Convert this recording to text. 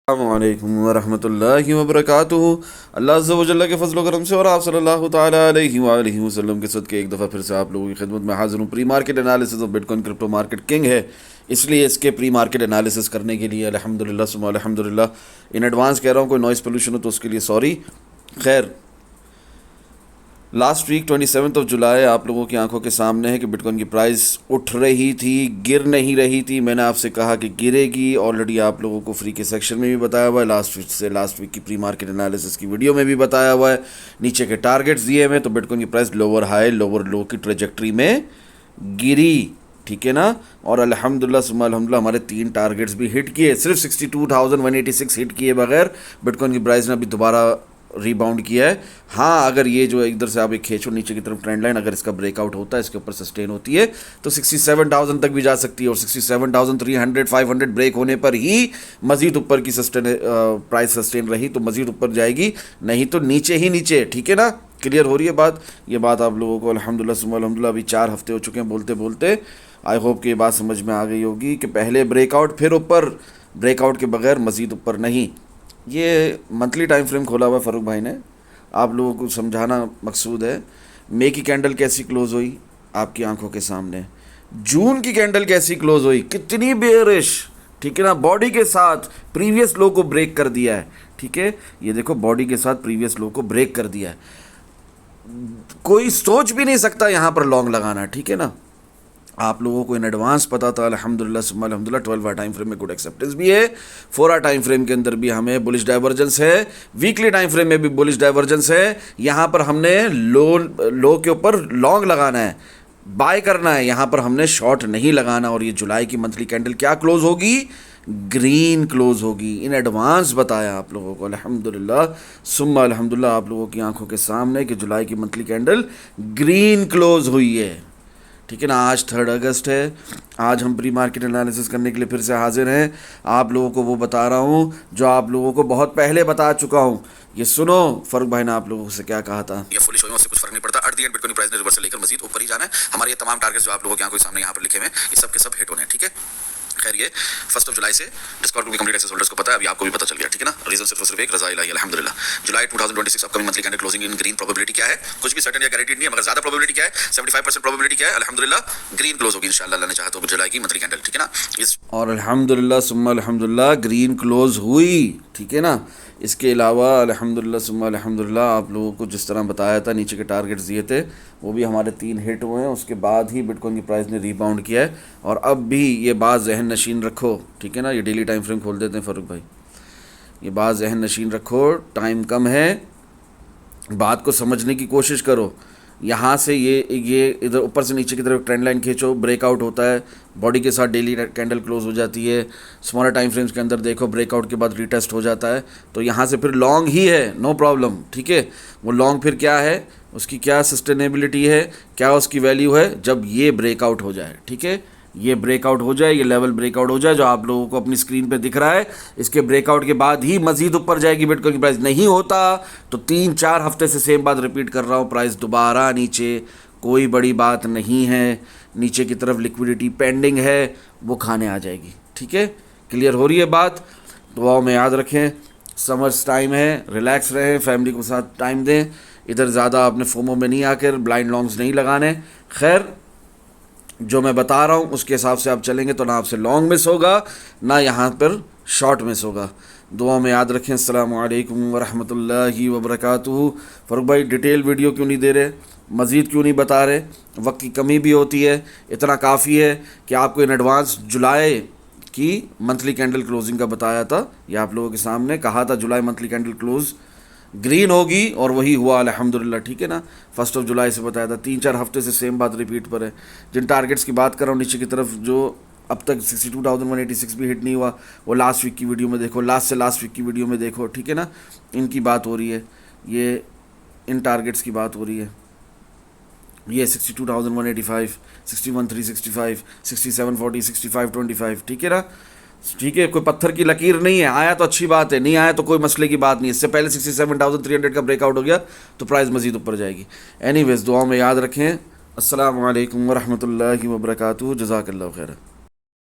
अस्सलामुअलैकुम वरहमतुल्लाहि वबरकातुहू। अल्लाह अज़्ज़ा व जल्ला के फज़ल व करम से और आप सल्लल्लाहु ताला अलैहि वआलिहि वसल्लम के सदक़े एक दफ़ा फिर से आप लोगों की खिदमत में हाज़िर हूँ। Pre market analysis of bitcoin crypto market king है, इसलिए इसके प्री मार्केट एनालिसिस करने के लिए अल्हम्दुलिल्लाह सुम्मा अल्हम्दुलिल्लाह इन एडवांस कह रहा हूँ। कोई नॉइज़ पोल्यूशन हो तो उसके लिए सॉरी। खैर, लास्ट वीक 27 जुलाई आप लोगों की आंखों के सामने है कि बिटकॉइन की प्राइस उठ रही थी, गिर नहीं रही थी। मैंने आपसे कहा कि गिरेगी, ऑलरेडी आप लोगों को फ्री के सेक्शन में भी बताया हुआ है, लास्ट वीक की प्री मार्केट एनालिसिस की वीडियो में भी बताया हुआ है। नीचे के टारगेट्स दिए हुए, तो बिटकॉइन की प्राइस लोअर हाई लोअर लो की ट्रेजेक्ट्री में गिरी, ठीक है ना। और अल्हम्दुलिल्लाह सुम्मा अल्हम्दुलिल्लाह हमारे 3 टारगेट्स भी हिट किए, सिर्फ 62,186 हिट किए बगैर बिटकॉइन की प्राइस ने अभी दोबारा रीबाउंड किया है। हाँ, अगर ये जो इधर से आप एक खींचो नीचे की तरफ ट्रेंड लाइन, अगर इसका ब्रेकआउट होता है, इसके ऊपर सस्टेन होती है तो 67,000 तक भी जा सकती है, और 67,300 500 ब्रेक होने पर ही मज़ीद ऊपर की प्राइस सस्टेन रही तो मज़ीद ऊपर जाएगी, नहीं तो नीचे ही नीचे, ठीक है ना। क्लियर हो रही है बात? ये बात आप लोगों को अल्हम्दुलिल्लाह सुम्मा अल्हम्दुलिल्लाह अभी 4 हफ्ते हो चुके हैं बोलते बोलते। आई होप कि ये बात समझ में आ गई होगी कि पहले ब्रेकआउट फिर ऊपर, ब्रेकआउट के बगैर मज़ीद ऊपर नहीं। ये मंथली टाइम फ्रेम खोला हुआ है फ़ारूक भाई ने, आप लोगों को समझाना मकसूद है। मई की कैंडल कैसी क्लोज़ हुई आपकी आंखों के सामने, जून की कैंडल कैसी क्लोज़ हुई, कितनी बेयरिश, ठीक है ना। बॉडी के साथ प्रीवियस लो को ब्रेक कर दिया है, ठीक है। ये देखो, बॉडी के साथ प्रीवियस लो को ब्रेक कर दिया है, कोई सोच भी नहीं सकता यहाँ पर लॉन्ग लगाना, ठीक है ना। आप लोगों को इन एडवांस पता था अल्हम्दुलिल्लाह सुम्मा अल्हम्दुलिल्लाह। 12 आवर टाइम फ्रेम में गुड एक्सेप्टेंस भी है, 4 आवर टाइम फ्रेम के अंदर भी हमें बुलिश डाइवर्जेंस है, वीकली टाइम फ्रेम में भी बुलिश डाइवर्जेंस है। यहाँ पर हमने लो के ऊपर लॉन्ग लगाना है, बाय करना है, यहाँ पर हमने शॉर्ट नहीं लगाना। और ये जुलाई की मंथली कैंडल क्या क्लोज होगी? ग्रीन क्लोज होगी। इन एडवांस बताया आप लोगों को अल्हम्दुलिल्लाह सुम्मा अल्हम्दुलिल्लाह आप लोगों की आंखों के सामने कि जुलाई की मंथली कैंडल ग्रीन क्लोज हुई है, ठीक है ना। आज 3 अगस्त है, आज हम प्री मार्केट एनालिसिस करने के लिए फिर से हाजिर हैं। आप लोगों को वो बता रहा हूँ जो आप लोगों को बहुत पहले बता चुका हूँ। ये सुनो, फ़ारूक भाई ने आप लोगों से क्या कहा था। या फुलिश हो उससे कुछ फर्क नहीं पड़ता। अर्थ दी एंड बिटकॉइन प्राइस ने रिवर्सल लेकर मजीद ऊपर ही जाना है। हमारे ये तमाम टारगेट्स जो आप लोगों की आंखों के सामने यहाँ पर लिखे हुए हैं, ये सब के सब हिट होने हैं, ठीक है। खैर, ये 1 जुलाई से डिस्कॉर्ड ग्रुप के कंप्लीट एक्सेस होल्डर्स को पता है, अभी आपको भी पता चल गया, ठीक है ना। रीजन सिर्फ एक रज़ा इलाही अल्हम्दुलिल्लाह। जुलाई 2026 upcoming monthly candle closing in green. Probability क्या है? कुछ भी सर्टेन या गारंटीड नहीं है, मगर ज्यादा प्रोबेबिलिटी क्या है? 75% प्रोबेबिलिटी क्या है? अल्हम्दुलिल्लाह ग्रीन क्लोज होगी इंशाअल्लाह, अल्लाह ने चाहा तो जुलाई की मंथली कैंडल, ठीक है ना। और अल्हम्दुलिल्लाह सुम्मा अल्हम्दुलिल्लाह ग्रीन क्लोज हुई, ठीक है ना। इसके अलावा अल्हम्दुलिल्लाह सुम्मा अल्हम्दुलिल्लाह आप लोगों को जिस तरह बताया था, नीचे के टारगेट्स दिए थे, वो भी हमारे 3 हिट हुए हैं। उसके बाद ही बिटकॉइन की प्राइस ने रीबाउंड किया है। और अब भी ये बात जहन नशीन रखो, ठीक है ना। ये डेली टाइम फ्रेम खोल देते हैं फ़ारूक भाई, ये बात जहन नशीन रखो, टाइम कम है, बात को समझने की कोशिश करो। यहाँ से ये इधर ऊपर से नीचे की तरफ ट्रेंड लाइन खींचो, ब्रेकआउट होता है, बॉडी के साथ डेली कैंडल क्लोज हो जाती है। स्मॉलर टाइम फ्रेम्स के अंदर देखो, ब्रेकआउट के बाद रीटेस्ट हो जाता है, तो यहाँ से फिर लॉन्ग ही है, नो प्रॉब्लम, ठीक है। वो लॉन्ग फिर क्या है, उसकी क्या सस्टेनेबिलिटी है, क्या उसकी वैल्यू है, जब ये ब्रेकआउट हो जाए, ठीक है। ये ब्रेकआउट हो जाए, ये लेवल ब्रेकआउट हो जाए जो आप लोगों को अपनी स्क्रीन पे दिख रहा है, इसके ब्रेकआउट के बाद ही मजीद ऊपर जाएगी बिटकॉइन की प्राइस। नहीं होता तो 3-4 हफ्ते से सेम बात रिपीट कर रहा हूँ, प्राइस दोबारा नीचे, कोई बड़ी बात नहीं है। नीचे की तरफ लिक्विडिटी पेंडिंग है, वो खाने आ जाएगी, ठीक है। क्लियर हो रही है बात? दुआओं में याद रखें, समर्स टाइम है, रिलैक्स रहें, फैमिली को साथ टाइम दें, इधर ज़्यादा अपने फोमो में नहीं आकर ब्लाइंड लॉन्ग्स नहीं लगाने। खैर, जो मैं बता रहा हूँ उसके हिसाब से आप चलेंगे तो ना आपसे लॉन्ग मिस होगा, ना यहाँ पर शॉर्ट मिस होगा। दुआ में याद रखें। अस्सलामु अलैकुम वरहमतुल्लाहि वबरकातुहू। फ़ारूक भाई डिटेल वीडियो क्यों नहीं दे रहे, मज़ीद क्यों नहीं बता रहे? वक्त की कमी भी होती है, इतना काफ़ी है कि आपको इन एडवांस जुलाई की मंथली कैंडल क्लोजिंग का बताया था। ये आप लोगों के सामने कहा था जुलाई मंथली कैंडल क्लोज ग्रीन होगी, और वही हुआ अल्हम्दुलिल्लाह, ठीक है ना। 1 जुलाई से बताया था, 3-4 हफ्ते से सेम बात रिपीट पर है। जिन टारगेट्स की बात कर रहा हूँ नीचे की तरफ, जो अब तक 62,186 भी हिट नहीं हुआ, वो लास्ट वीक की वीडियो में देखो, लास्ट वीक की वीडियो में देखो, ठीक है ना। इनकी बात हो रही है, ये इन टारगेट्स की बात हो रही है। ये 62,185, 61,365, 67,40, 65,25, ठीक है ना। ठीक है, कोई पत्थर की लकीर नहीं है, आया तो अच्छी बात है, नहीं आया तो कोई मसले की बात नहीं। इससे पहले 67,300 का ब्रेकआउट हो गया तो प्राइस मज़ीद ऊपर जाएगी। एनीवेज, दुआओं में याद रखें। अस्सलामु अलैकुम वरहमतुल्लाहि वबरकातुहू। जज़ाकल्लाहु खैर।